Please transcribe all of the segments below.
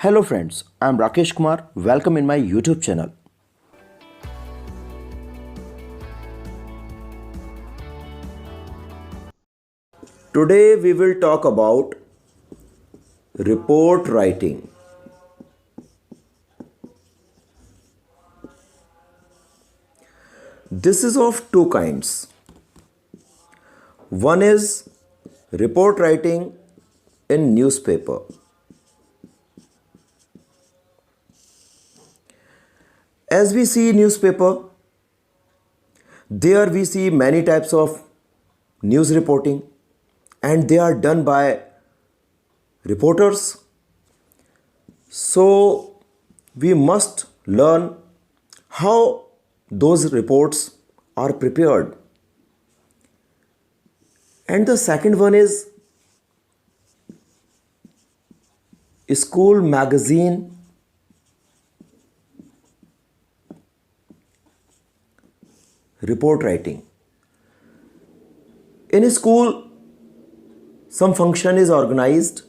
Hello friends, I am Rakesh Kumar. Welcome in my YouTube channel. Today we will talk about report writing. This is of two kinds. One is report writing in newspaper. As we see newspaper, there we see many types of news reporting and they are done by reporters. So we must learn how those reports are prepared. And the second one is school magazine report writing. In a school, some function is organized,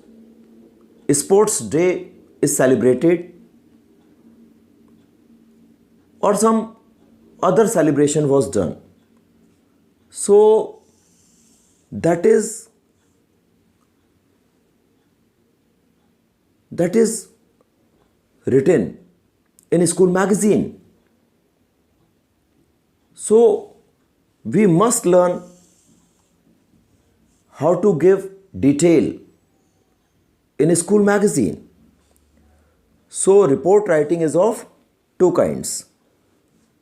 sports day is celebrated, or some other celebration was done. So that is written in a school magazine. So we must learn how to give detail in a school magazine. So report writing is of two kinds.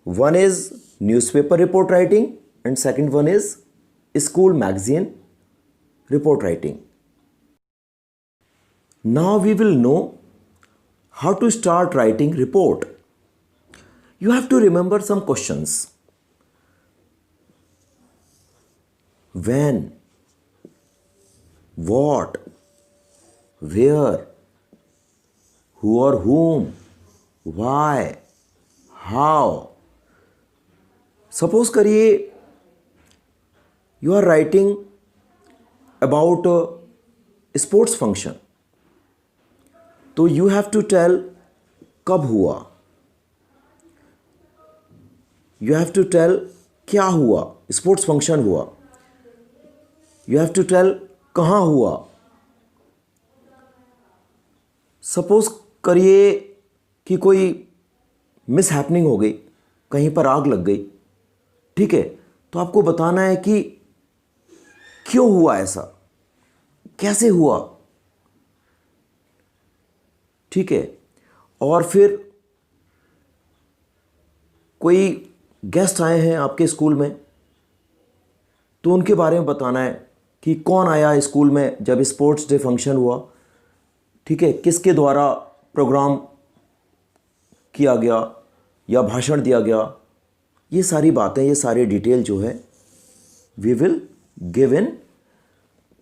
One is newspaper report writing and second one is school magazine report writing. Now we will know how to start writing report. You have to remember some questions. When, what, where, who or whom, why, how. Suppose करिए you are writing about a sports function. तो you have to tell कब हुआ. You have to tell क्या हुआ, sports function हुआ. You have to tell कहाँ हुआ. Suppose करिए कि कोई मिस हैपनिंग हो गई, कहीं पर आग लग गई, ठीक है, तो आपको बताना है कि क्यों हुआ ऐसा, कैसे हुआ, ठीक है. और फिर कोई गेस्ट आए हैं आपके स्कूल में, तो उनके बारे में बताना है कि कौन आया स्कूल में जब स्पोर्ट्स डे फंक्शन हुआ, ठीक है, किसके द्वारा प्रोग्राम किया गया या भाषण दिया गया. ये सारी बातें, ये सारे डिटेल जो है we will give in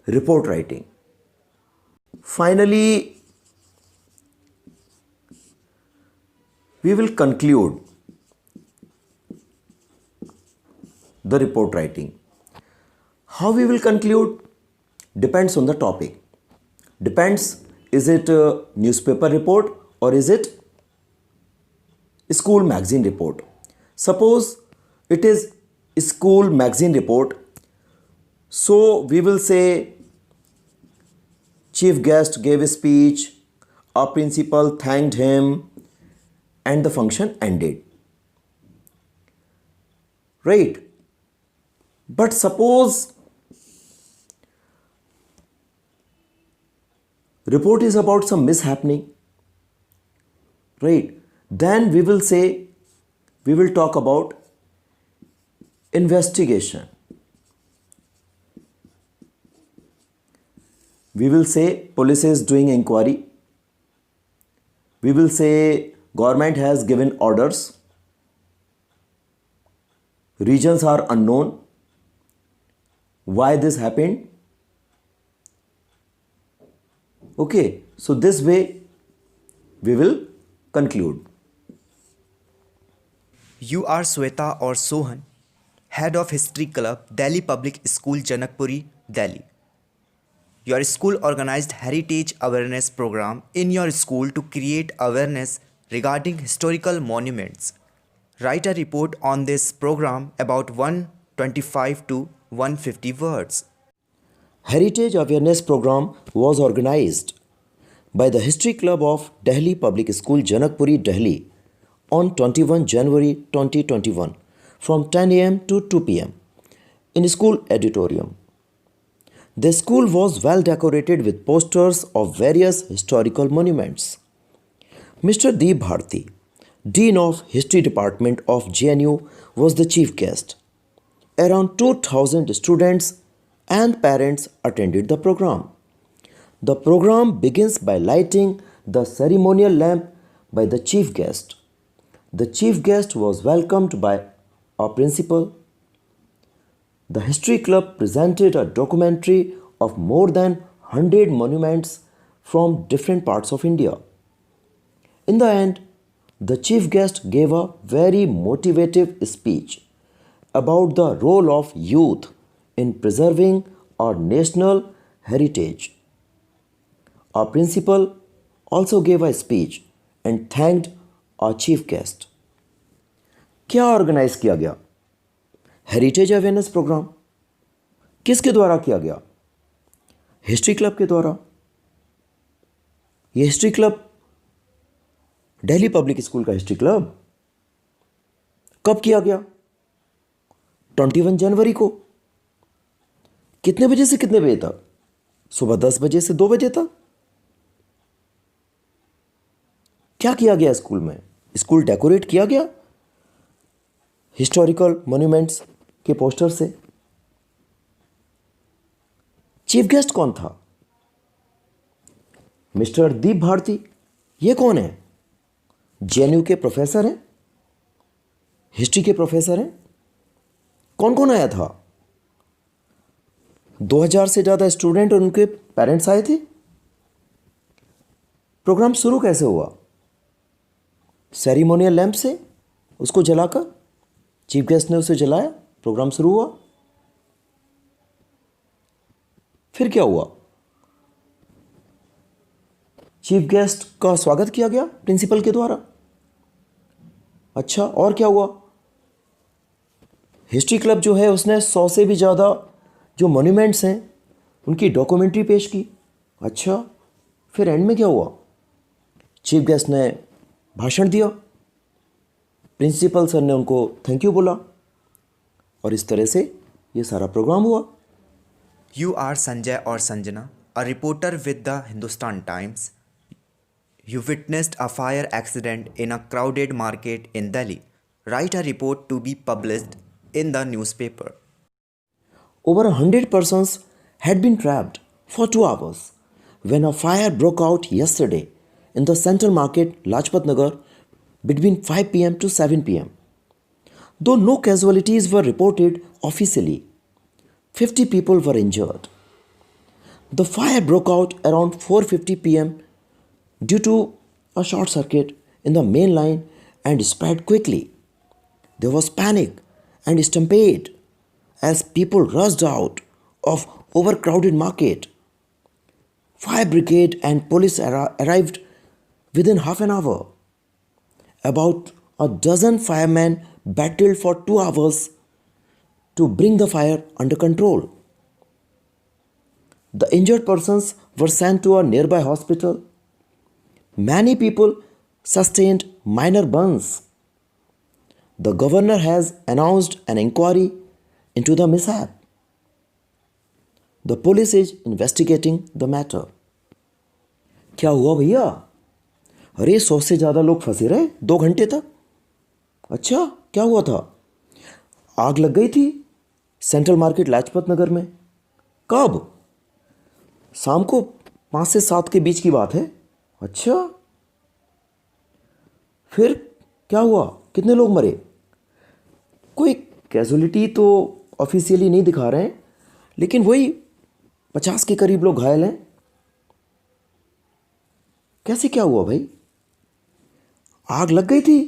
report writing. Finally we will conclude the report writing. How we will conclude depends on the topic. Depends, is it a newspaper report or is it a school magazine report. Suppose it is a school magazine report, so we will say chief guest gave a speech, our principal thanked him, and the function ended. Right? But suppose report is about some mishappening, right? Then we will say, we will talk about investigation. We will say police is doing inquiry. We will say government has given orders. Reasons are unknown. Why this happened? Okay, so this way we will conclude. You are Sweta or Sohan, Head of History Club, Delhi Public School, Janakpuri, Delhi. Your school organized heritage awareness program in your school to create awareness regarding historical monuments. Write a report on this program about 125 to 150 words. Heritage Awareness Program was organized by the History Club of Delhi Public School, Janakpuri, Delhi on 21 January 2021 from 10 am to 2 pm in school auditorium. The school was well decorated with posters of various historical monuments. Mr. Deep Bharti, Dean of History Department of JNU, was the chief guest. Around 2,000 students and parents attended the program. The program begins by lighting the ceremonial lamp by the chief guest. The chief guest was welcomed by our principal. The History Club presented a documentary of more than 100 monuments from different parts of India. In the end, the chief guest gave a very motivative speech about the role of youth in preserving our national heritage. Our principal also gave a speech and thanked our chief guest. क्या organise किया गया? Heritage awareness programme किसके द्वारा किया गया? History club के द्वारा. ये history club Delhi public school का हिस्ट्री क्लब कब किया गया? 21 जनवरी को. कितने बजे से कितने बजे तक? सुबह 10 बजे से 2 बजे तक. क्या किया गया स्कूल में? स्कूल डेकोरेट किया गया हिस्टोरिकल मॉन्यूमेंट्स के पोस्टर से. चीफ गेस्ट कौन था? मिस्टर दीप भारती. ये कौन है? जेएनयू के प्रोफेसर हैं, हिस्ट्री के प्रोफेसर हैं. कौन कौन आया था? 2000 से ज़्यादा स्टूडेंट और उनके पेरेंट्स आए थे. प्रोग्राम शुरू कैसे हुआ? सेरिमोनियल लैंप से, उसको जलाकर चीफ गेस्ट ने उसे जलाया, प्रोग्राम शुरू हुआ. फिर क्या हुआ? चीफ गेस्ट का स्वागत किया गया प्रिंसिपल के द्वारा. अच्छा, और क्या हुआ? हिस्ट्री क्लब जो है उसने 100 से भी ज़्यादा जो मॉन्यूमेंट्स हैं उनकी डॉक्यूमेंट्री पेश की. अच्छा, फिर एंड में क्या हुआ? चीफ गेस्ट ने भाषण दिया. प्रिंसिपल सर ने उनको थैंक यू बोला और इस तरह से ये सारा प्रोग्राम हुआ. You are Sanjay or Sanjana, a reporter with the Hindustan Times. You witnessed a fire accident in a crowded market in Delhi. Write a report to be published in the newspaper. Over 100 persons had been trapped for 2 hours when a fire broke out yesterday in the central market Lajpat Nagar between 5 pm to 7 pm. Though no casualties were reported officially, 50 people were injured. The fire broke out around 4:50 pm due to a short circuit in the main line and spread quickly. There was panic and stampede as people rushed out of overcrowded market. Fire brigade and police arrived within half an hour. About a dozen firemen battled for 2 hours to bring the fire under control. The injured persons were sent to a nearby hospital. Many people sustained minor burns. The governor has announced an inquiry into the mishap. The police is investigating the matter. क्या हुआ भैया? अरे 100 से ज़्यादा लोग फंसे रहे 2 घंटे तक. अच्छा, क्या हुआ था? आग लग गई थी सेंट्रल मार्केट लाजपत नगर में. कब? शाम को 5 से 7 के बीच की बात है. अच्छा, फिर क्या हुआ? कितने लोग मरे? कोई कैजुअलिटी तो ऑफिशियली नहीं दिखा रहे हैं, लेकिन वही 50 के करीब लोग घायल हैं. कैसे क्या हुआ भाई? आग लग गई थी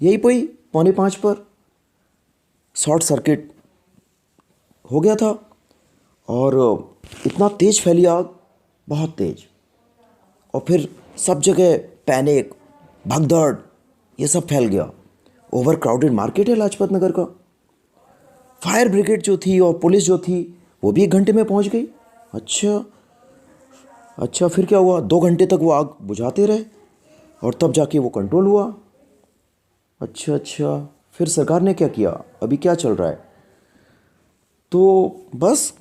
यही कोई 4:45 पर. शॉर्ट सर्किट हो गया था और इतना तेज़ फैली आग, बहुत तेज़। और फिर सब जगह पैनिक, भगदड़, ये सब फैल गया। ओवर क्राउडेड मार्केट है लाजपत नगर का। फायर ब्रिगेड जो थी और पुलिस जो थी वो भी 1 घंटे में पहुंच गई। अच्छा, फिर क्या हुआ? 2 घंटे तक वो आग बुझाते रहे और तब जाके वो कंट्रोल हुआ। अच्छा, फिर सरकार ने क्या किया? अभी क्या चल रहा है? तो बस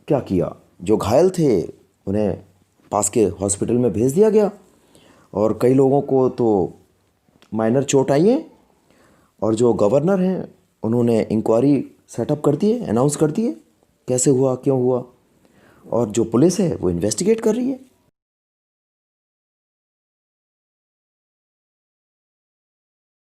क्या किया, जो घायल थे उन्हें पास के हॉस्पिटल में भेज दिया गया और कई लोगों को तो माइनर चोट आई है। और जो गवर्नर हैं उन्होंने इंक्वायरी सेटअप कर दी है, अनाउंस कर दी है कैसे हुआ, क्यों हुआ। और जो पुलिस है वो इन्वेस्टिगेट कर रही है।